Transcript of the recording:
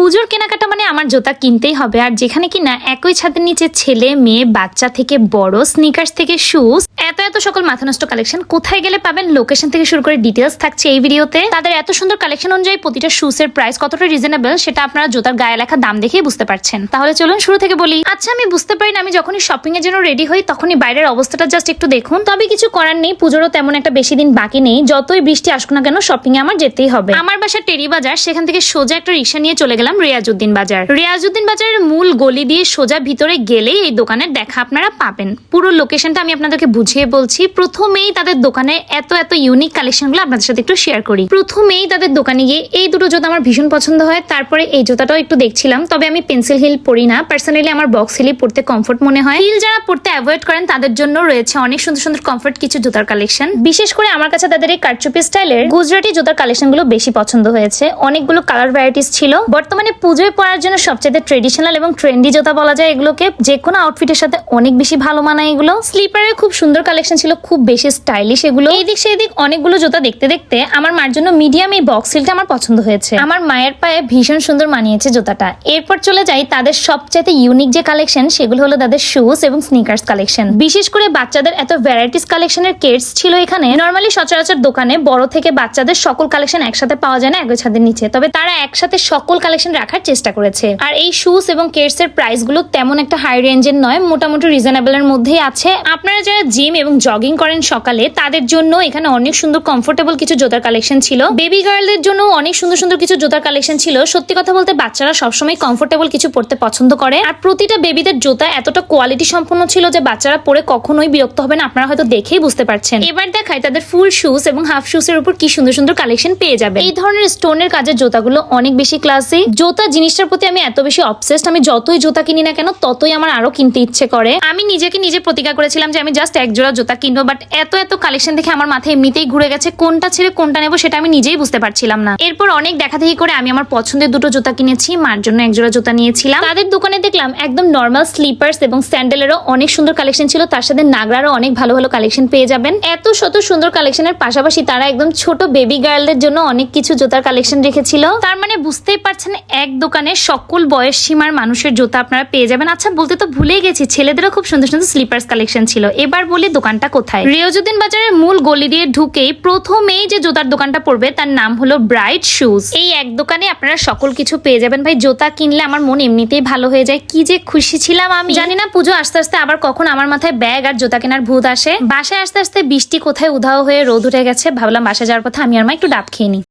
পুজোর কেনাকাটা মানে আমার জুতা কিনতেই হবে, আর যেখানে কিনা একই ছাদের নিচে ছেলে মেয়ে বাচ্চা থেকে বড়, স্নিকার্স থেকে শুজ, এত এত সকল মাথা নষ্ট কালেকশন কোথায় গেলে পাবেন, লোকেশন থেকে শুরু করে ডিটেলস থাকছে এই ভিডিওতে। তাদের এত সুন্দর কালেকশন অনুযায়ী প্রতিটা শুজ এর প্রাইস কতটা রিজনেবল সেটা আপনারা জুতার গায়ে লেখা দাম দেখেই বুঝতে পারছেন। তাহলে চলুন শুরু থেকে বলি। আচ্ছা, আমি বুঝতে পারি না, আমি যখনই শপিং এর জন্য রেডি হই তখনই বাইরের অবস্থাটা জাস্ট একটু দেখুন। তবে কিছু করার নেই, পুজোরও তেমন একটা বেশি দিন বাকি নেই। যতই বৃষ্টি আসুক না কেন শপিং এ আমার যেতেই হবে। আমার বাসা টেরি বাজার, সেখান থেকে সোজা একটা রিক্সা নিয়ে চলে গেলাম রিয়াজউদ্দিন বাজার। রিয়াজউদ্দিন বাজারের মূল গলি দিয়ে সোজা ভিতরে গেলেই এই দোকানের দেখা আপনারা পাবেন। পুরো লোকেশনটা আমি আপনাদেরকে বুঝিয়ে বলছি। প্রথমেই তাদের দোকানে এত এত ইউনিক কালেকশনগুলো আপনাদের সাথে একটু শেয়ার করি। প্রথমেই তাদের দোকানে গিয়ে এই দুটো জুতা আমার ভীষণ পছন্দ হয়। তারপরে এই জুতাটাও একটু দেখছিলাম, তবে আমি পেন্সিল হিল পরি না, পার্সোনালি আমার বক্স হিলই পড়তে কমফোর্ট মনে হয়। হিল যারা পড়তে অ্যাভয়েড করেন তাদের জন্য রয়েছে অনেক সুন্দর সুন্দর কমফোর্ট কিছু জুতার কালেকশন। বিশেষ করে আমার কাছে তাদের এই কারচুপি স্টাইলের গুজরাটি জুতার কালেকশন গুলো বেশি পছন্দ হয়েছে। অনেকগুলো কালার ভ্যারাইটিস ছিল। বর্তমানে পুজোয় পরার জন্য সবচেয়ে ট্রেডিশনাল এবং ট্রেন্ডি জুতা বলা যায় এগুলোকে। যে কোনো আউটফিটের সাথে অনেক বেশি ভালো মানায় এগুলো। স্লিপারের খুব সুন্দর কালেকশন ছিল, খুব বেশি স্টাইলিশ এগুলো। এই দিক সেই দিক অনেকগুলো জুতা দেখতে দেখতে আমার মার জন্য মিডিয়াম এই বক্স হিলটা আমার পছন্দ হয়েছে। আমার মায়ের পায়ে ভীষণ সুন্দর মানিয়েছে জুতাটা। এরপর চলে যাই তাদের সবচেয়ে ইউনিক যে কালেকশন, সেগুলো হলো তাদের শুজ এবং স্নিকার্স কালেকশন। বিশেষ করে বাচ্চাদের এত ভ্যারাইটিস কালেকশনের কেটস ছিল এখানে। নরমালি সচরাচর দোকানে বড় থেকে বাচ্চাদের সকল কালেকশন একসাথে পাওয়া যায় না একই ছাদের নিচে, তবে তারা একসাথে সকল কালেকশন রাখার চেষ্টা করেছে। আর এই শুজ এবং কেটস এর প্রাইস গুলো তেমন একটা হাই রেঞ্জের নয়, মোটামুটি রিজনেবল এর মধ্যেই আছে। আপনারা যারা জিম এবং জগিং করেন সকালে, তাদের জন্য এখানে অনেক সুন্দর কমফোর্টেবল কিছু জুতার কালেকশন ছিল। বেবি গার্লদের জন্য অনেক সুন্দর সুন্দর কিছু জুতার কালেকশন ছিল। সত্যি কথা বলতে বাচ্চারা সবসময় কমফোর্টেবল কিছু পড়তে পছন্দ করে, আর প্রতিটা বেবিদের জুতা এতটা কোয়ালিটি সম্পন্ন ছিল যে বাচ্চারা পরে কখনোই বিরক্ত হবে না। আপনারা হয়তো দেখেই বুঝতে পারছেন। এবার দেখাই তাদের ফুল শুজ এবং হাফ শুজ এর উপর কি সুন্দর সুন্দর কালেকশন পেয়ে যাবে। এই ধরনের স্টোনের কাজের জুতাগুলো অনেক বেশি ক্লাসি। জুতা জিনিসটার প্রতি আমি এত বেশি অবসেসড, আমি যতই জুতা কিনি না কেন ততই আমার আরো কিনতে ইচ্ছে করে। আমি নিজেকে নিজে প্রতিজ্ঞা করেছিলাম যে আমি জাস্ট এক জোড়া জুতা কিনবো, বাট এত এত কালেকশন দেখে আমার মাথায় এমনিতেই ঘুরে গেছে। কোনটা ছেড়ে কোনটা নেবো সেটা আমি নিজেই বুঝতে পারছিলাম না। এরপর অনেক দেখাদেখি করে আমি আমার পছন্দের দুটো জুতা কিনেছি। মার জন্য এক জোড়া জুতা নিয়েছিলাম। তাদের দোকানে দেখলাম একদম নর্মাল স্লিপার্স এবং স্যান্ডেলেরও অনেক সুন্দর কালেকশন ছিল। তার সাথে নাগরারও অনেক ভালো ভালো কালেকশন পেয়ে যাবেন। এত শত সুন্দর কালেকশনের পাশাপাশি তারা একদম ছোট বেবি গার্লদের জন্য অনেক কিছু জুতার কালেকশন রেখেছিল। তার মানে বুঝতেই পারছেন এক দোকানে সকল বয়স সীমার মানুষের জুতা আপনারা পেয়ে যাবেন। আচ্ছা, বলতে তো ভুলেই গেছি, ছেলেদেরও খুব সুন্দর সুন্দর স্লিপার্স কালেকশন ছিল। এবার বলি দোকানটা কোথায়। রিয়াজউদ্দিন বাজারের মূল গলি দিয়ে ঢুকেই প্রথমেই যে জুতার দোকানটা পড়বে তার নাম হলো ব্রাইট শুজ। এই এক দোকানে আপনারা সকল কিছু পেয়ে যাবেন। ভাই, জুতা কিনলে আমার মন এমনিতেই ভালো হয়ে যায়। কি যে খুশি ছিলাম আমি। জানি না পুজো আস্তে আস্তে আবার কখন আমার মাথায় ব্যাগ আর জুতা কেনার ভূত আসে। বাসায় আস্তে আস্তে বৃষ্টি কোথায় উধাও হয়ে রোদ উঠে গেছে। ভাবলাম বাসায় যাওয়ার পথে আমি আর মা একটু ডাব খেয়ে নিই।